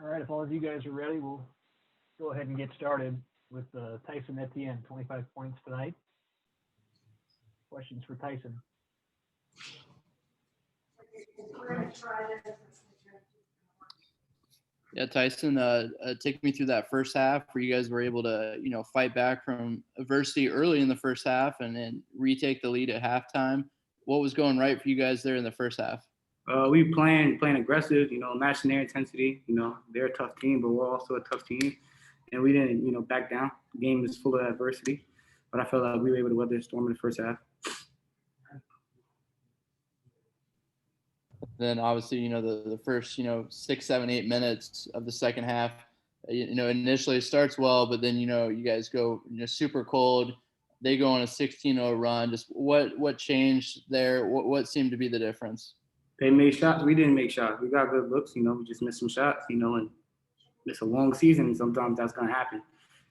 All right, if all of you guys are ready, we'll go ahead and get started with Tyson Etienne, 25 points tonight. Questions for Tyson? Yeah, Tyson, take me through that first half where you guys were able to, fight back from adversity early in the first half and then retake the lead at halftime. What was going right for you guys there in the first half? We playing aggressive, matching their intensity. They're a tough team, but we're also a tough team. And we didn't, back down. The game is full of adversity. But I felt like we were able to weather the storm in the first half. Then obviously, the first, 6, 7, 8 minutes of the second half, initially it starts well, but then, you guys go, super cold. They go on a 16-0 run. Just what changed there? What seemed to be the difference? They made shots. We didn't make shots. We got good looks. We just missed some shots, and it's a long season, and sometimes that's going to happen.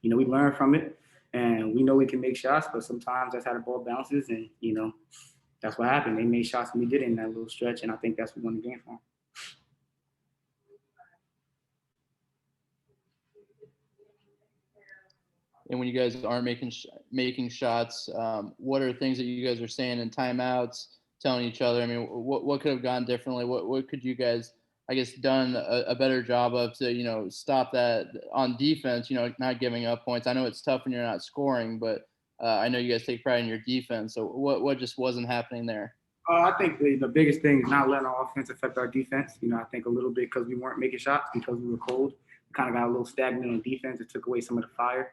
We learn from it, and we know we can make shots, but sometimes that's how the ball bounces, and, that's what happened. They made shots and we did it in that little stretch, and I think that's what we won the game for. And when you guys aren't making shots, what are things that you guys are saying in timeouts, telling each other? I mean, what could have gone differently? What could you guys, I guess, done a better job of to, stop that on defense, not giving up points? I know it's tough when you're not scoring, but I know you guys take pride in your defense. So what just wasn't happening there? I think the biggest thing is not letting our offense affect our defense. I think a little bit because we weren't making shots because we were cold. We kind of got a little stagnant on defense. It took away some of the fire.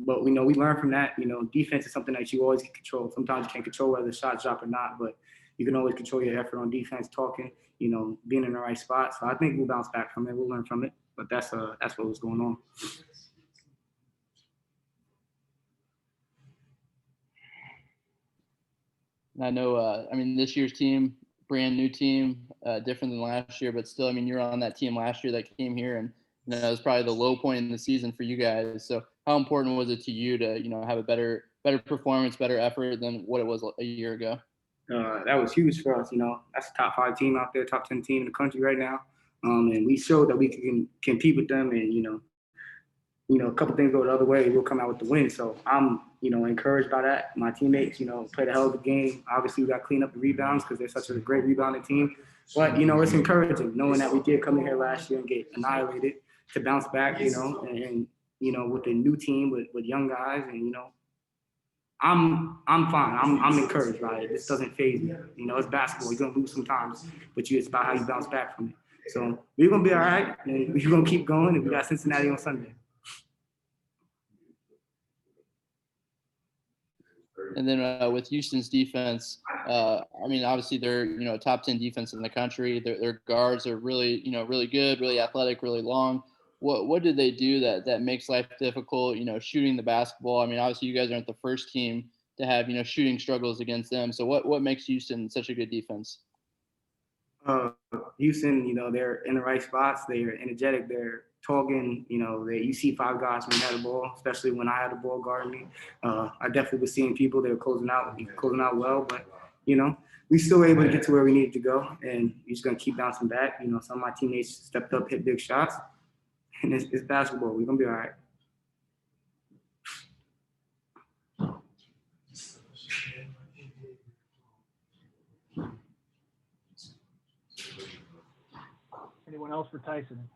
But we learned from that. Defense is something that you always can control. Sometimes you can't control whether the shots drop or not, but you can always control your effort on defense, talking, being in the right spot. So I think we'll bounce back from it. We'll learn from it. But that's what was going on. I know, this year's team, brand new team, different than last year, but still, you're on that team last year that came here, and it was probably the low point in the season for you guys. So how important was it to you to, have a better performance, better effort than what it was a year ago? That was huge for us. That's a top 5 team out there, top 10 team in the country right now. And we showed that we can compete with them, and, a couple things go the other way, we'll come out with the win. So I'm, encouraged by that. My teammates, played a hell of a game. Obviously, we got to clean up the rebounds because they're such a great rebounding team. But, it's encouraging knowing that we did come in here last year and get annihilated to bounce back, and with a new team with young guys. And, I'm fine. I'm encouraged by it. This doesn't faze me. It's basketball. You're going to lose sometimes, but it's about how you bounce back from it. So we're going to be all right, and we're going to keep going, and we got Cincinnati on Sunday. And then with Houston's defense, obviously they're, a top 10 defense in the country. Their guards are really, really good, really athletic, really long. What did they do that makes life difficult, shooting the basketball? Obviously you guys aren't the first team to have, shooting struggles against them. So what makes Houston such a good defense? Houston, they're in the right spots. They're energetic. They're talking. You see 5 guys when they had the ball, especially when I had the ball guarding me. I definitely was seeing people that were closing out well, but we still were able to get to where we needed to go, and we're just gonna keep bouncing back. Some of my teammates stepped up, hit big shots, and it's basketball. We're gonna be all right. Anyone else for Tyson?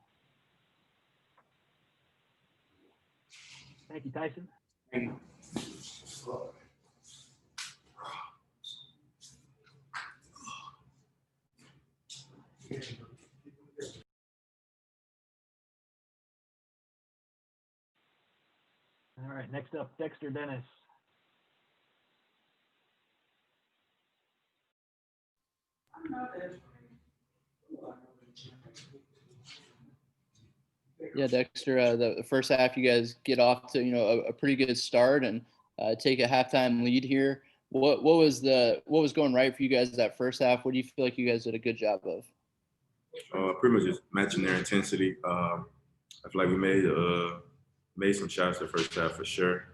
Thank you, Tyson. Thank you. All right, next up, Dexter Dennis. Yeah, Dexter, the first half you guys get off to, a pretty good start and take a halftime lead here. What was going right for you guys that first half? What do you feel like you guys did a good job of? Pretty much just matching their intensity. I feel like we made some shots the first half for sure.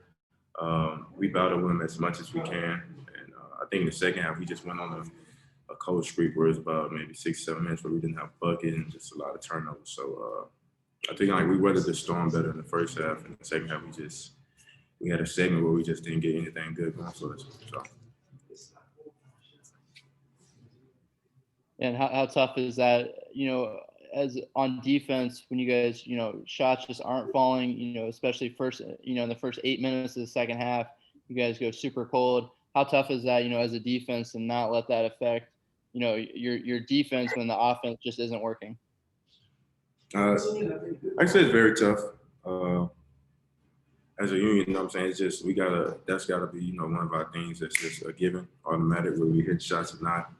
We battled them as much as we can, and I think in the second half we just went on a cold streak where it's about maybe 6-7 minutes where we didn't have a bucket and just a lot of turnovers. So I think like we weathered the storm better in the first half, and the second half we had a segment where we just didn't get anything good going for us. So. And how tough is that, as on defense, when you guys, shots just aren't falling, especially first, in the first 8 minutes of the second half, you guys go super cold. How tough is that, as a defense, and not let that affect, your defense when the offense just isn't working? I say it's very tough. As a union, you know what I'm saying? It's just that's gotta be, one of our things that's just a given, automatic, where we hit shots or not.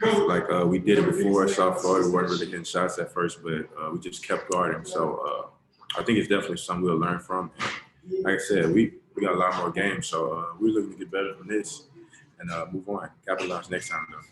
Like we did it before, shot forward, we weren't really hitting shots at first, but we just kept guarding. So I think it's definitely something we'll learn from. And like I said, we got a lot more games, so we're looking to get better from this and move on, capitalize next time though.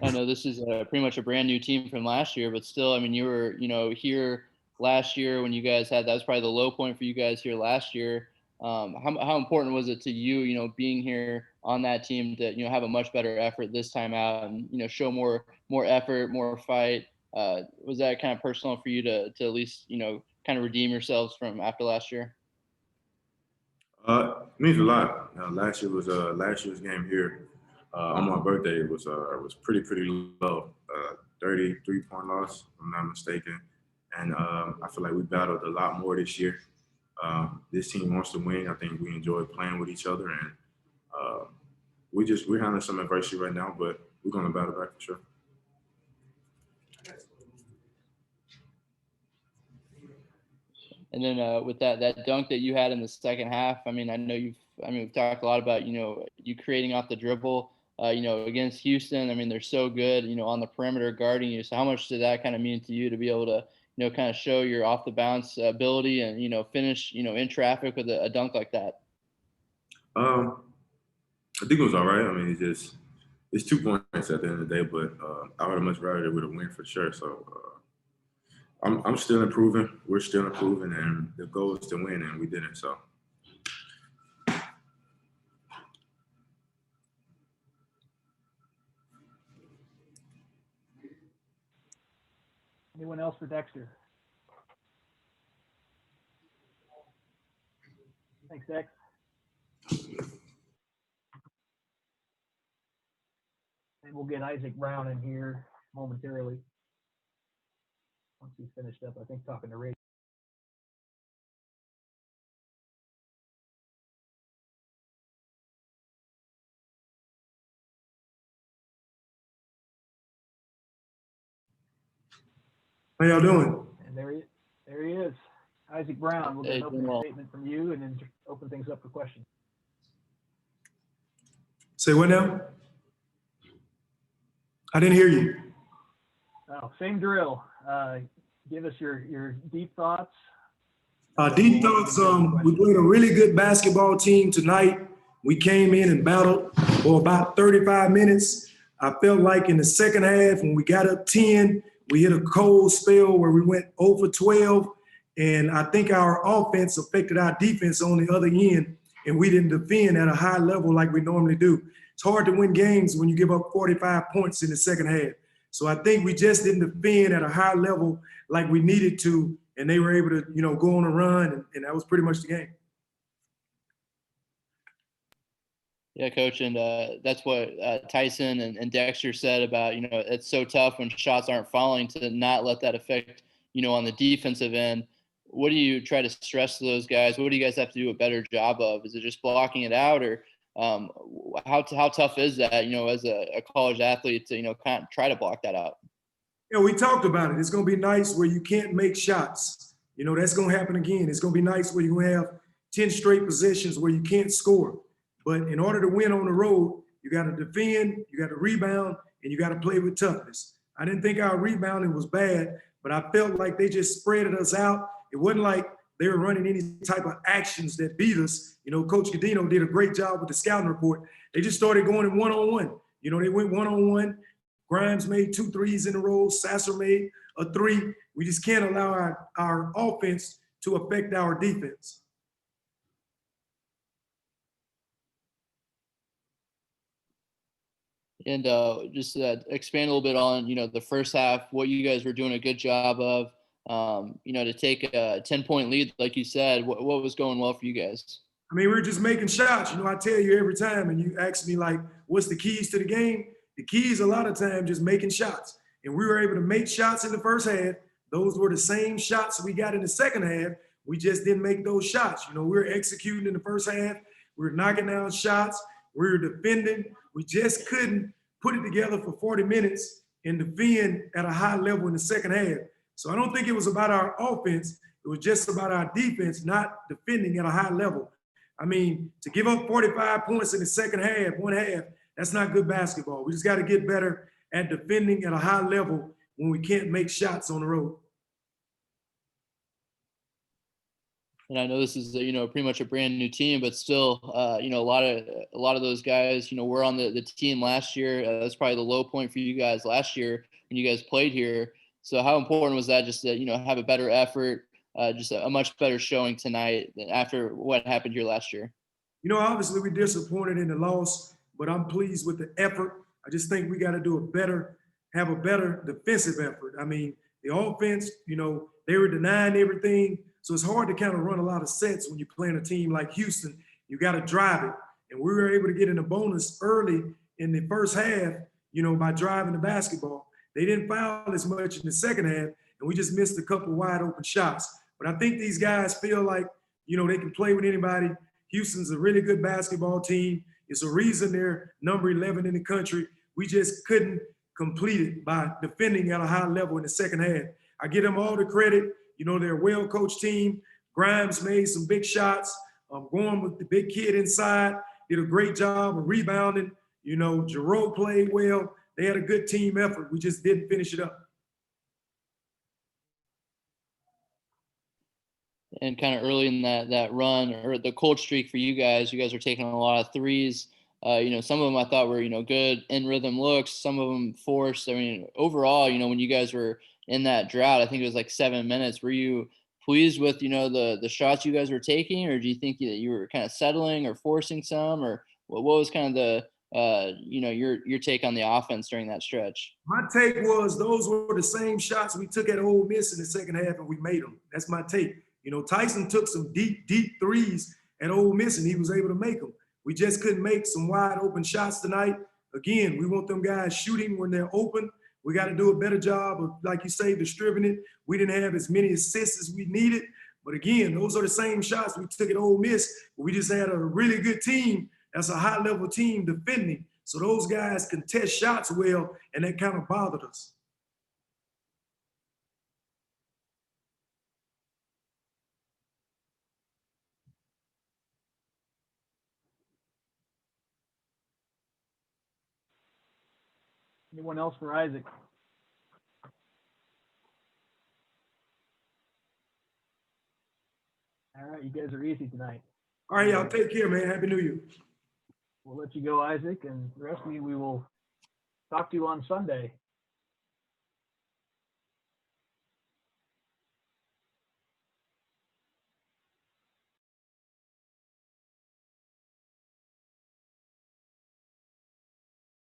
I know this is pretty much a brand new team from last year, but still, I mean, you were, here last year when you guys that was probably the low point for you guys here last year. How important was it to you, being here on that team to, have a much better effort this time out and, show more effort, more fight? Was that kind of personal for you to at least, kind of redeem yourselves from after last year? It means a lot. Last year's game here on my birthday was pretty low, 33-point loss, if I'm not mistaken. And I feel like we battled a lot more this year. This team wants to win. I think we enjoy playing with each other, and we're handling some adversity right now, but we're going to battle back for sure. And then with that dunk that you had in the second half, I mean, we've talked a lot about, you creating off the dribble, against Houston. I mean, they're so good, on the perimeter guarding you. So how much did that kind of mean to you to be able to, kind of show your off the bounce ability and, finish, in traffic with a dunk like that? I think it was all right. I mean, it's 2 points at the end of the day, but I would have much rather it would have win for sure. So I'm still improving. We're still improving, and the goal is to win, and we didn't. So. Anyone else for Dexter? Thanks, Dex. And we'll get Isaac Brown in here momentarily. Once he's finished up, I think, talking to Ray. How y'all doing? And there he is. Isaac Brown, we'll get an opening statement from you and then open things up for questions. Say what now? I didn't hear you. Oh, same drill. Give us your deep thoughts. Deep thoughts, we played a really good basketball team tonight. We came in and battled for about 35 minutes. I felt like in the second half when we got up 10, we hit a cold spell where we went 0 for 12. And I think our offense affected our defense on the other end, and we didn't defend at a high level like we normally do. It's hard to win games when you give up 45 points in the second half. So I think we just didn't defend at a high level like we needed to, and they were able to, go on a run, and that was pretty much the game. Yeah, Coach, and that's what Tyson and Dexter said about, it's so tough when shots aren't falling to not let that affect, on the defensive end. What do you try to stress to those guys? What do you guys have to do a better job of? Is it just blocking it out, or how tough is that, as a college athlete to, kind of try to block that out? We talked about it. It's going to be nice where you can't make shots. That's going to happen again. It's going to be nice where you have 10 straight possessions where you can't score. But in order to win on the road, you got to defend, you got to rebound, and you got to play with toughness. I didn't think our rebounding was bad, but I felt like they just spreaded us out. It wasn't like they were running any type of actions that beat us. Coach Godino did a great job with the scouting report. They just started going in one-on-one. They went one-on-one. Grimes made 2 threes in a row. Sasser made a 3. We just can't allow our offense to affect our defense. And just expand a little bit on, the first half, what you guys were doing a good job of, to take a 10-point lead, like you said, what was going well for you guys? I mean, we were just making shots. I tell you every time, and you ask me, like, what's the keys to the game? The keys a lot of times just making shots. And we were able to make shots in the first half. Those were the same shots we got in the second half. We just didn't make those shots. We were executing in the first half. We were knocking down shots. We were defending. We just couldn't put it together for 40 minutes and defend at a high level in the second half. So I don't think it was about our offense. It was just about our defense not defending at a high level. I mean, to give up 45 points in the second half, one half, that's not good basketball. We just got to get better at defending at a high level when we can't make shots on the road. And I know this is, pretty much a brand new team, but still, a lot of those guys, were on the team last year. That's probably the low point for you guys last year when you guys played here. So how important was that just to, have a better effort, just a much better showing tonight after what happened here last year? Obviously we're disappointed in the loss, but I'm pleased with the effort. I just think we got to have a better defensive effort. I mean, the offense, they were denying everything. So it's hard to kind of run a lot of sets when you're playing a team like Houston. You got to drive it. And we were able to get in a bonus early in the first half, by driving the basketball. They didn't foul as much in the second half, and we just missed a couple wide open shots. But I think these guys feel like, they can play with anybody. Houston's a really good basketball team. It's a reason they're number 11 in the country. We just couldn't complete it by defending at a high level in the second half. I give them all the credit. They're a well-coached team. Grimes made some big shots. Going with the big kid inside, did a great job of rebounding. Jerome played well. They had a good team effort. We just didn't finish it up. And kind of early in that run or the cold streak for you guys are taking a lot of threes. Some of them I thought were, good in rhythm looks, some of them forced. I mean, overall, when you guys were in that drought, I think it was like 7 minutes. Were you pleased with, the shots you guys were taking, or do you think that you were kind of settling or forcing some, or what was kind of the, your take on the offense during that stretch? My take was those were the same shots we took at Ole Miss in the second half, and we made them. That's my take. Tyson took some deep threes at Ole Miss, and he was able to make them. We just couldn't make some wide open shots tonight. Again, we want them guys shooting when they're open. We got to do a better job of, like you say, distributing it. We didn't have as many assists as we needed. But again, those are the same shots we took at Ole Miss. We just had a really good team. That's a high-level team defending. So those guys can test shots well, and that kind of bothered us. Anyone else for Isaac? All right, you guys are easy tonight. All right, y'all take care, man. Happy New Year. We'll let you go, Isaac, and the rest of you, we will talk to you on Sunday.